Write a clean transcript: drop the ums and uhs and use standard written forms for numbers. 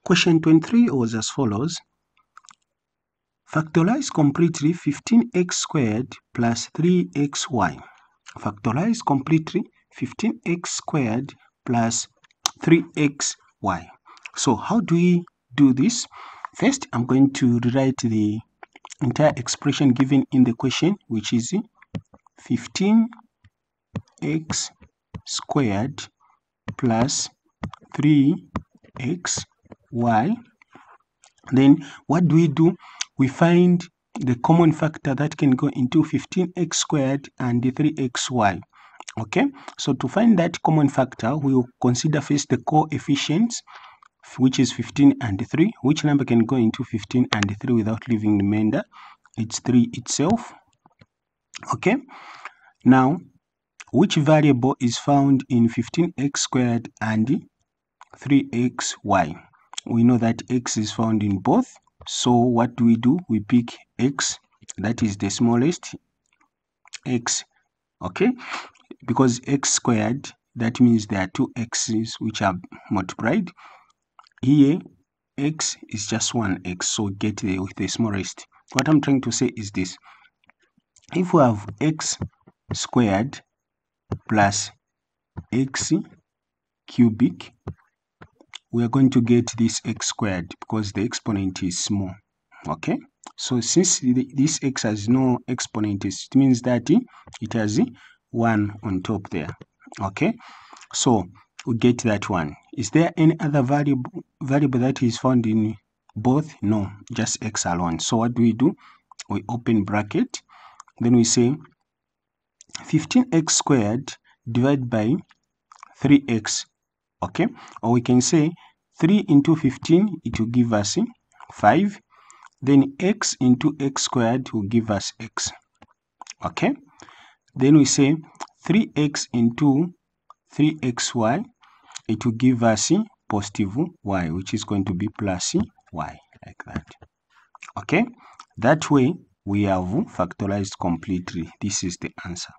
Question 23 was as follows. Factorize completely 15x squared plus 3xy. Factorize completely 15x squared plus 3xy. So how do we do this? First, I'm going to rewrite the entire expression given in the question, which is 15x squared plus 3xy. Then what do? We find the common factor that can go into 15x squared and 3xy. Okay, so to find that common factor, we will consider first the coefficients, which is 15 and 3. Which number can go into 15 and 3 without leaving the remainder? It's 3 itself. Okay, now which variable is found in 15x squared and 3xy? We know that x is found in both. So what do? We pick x, that is the smallest, x. Okay, because x squared, that means there are two x's which are multiplied. Here x is just one x, so get there with the smallest. What I'm trying to say is this: if we have x squared plus x cubic, we are going to get this x squared because the exponent is small. Okay, so since this x has no exponent, it means that it has 1 on top there. Okay, so we get that one. Is there any other variable that is found in both? No, just x alone. So what do? We open bracket, then we say 15x squared divided by 3x. Okay, or we can say 3 into 15, it will give us 5. Then x into x squared will give us x. Okay, then we say 3x into 3xy, it will give us positive y, which is going to be plus y, like that. Okay, that way we have factorized completely. This is the answer.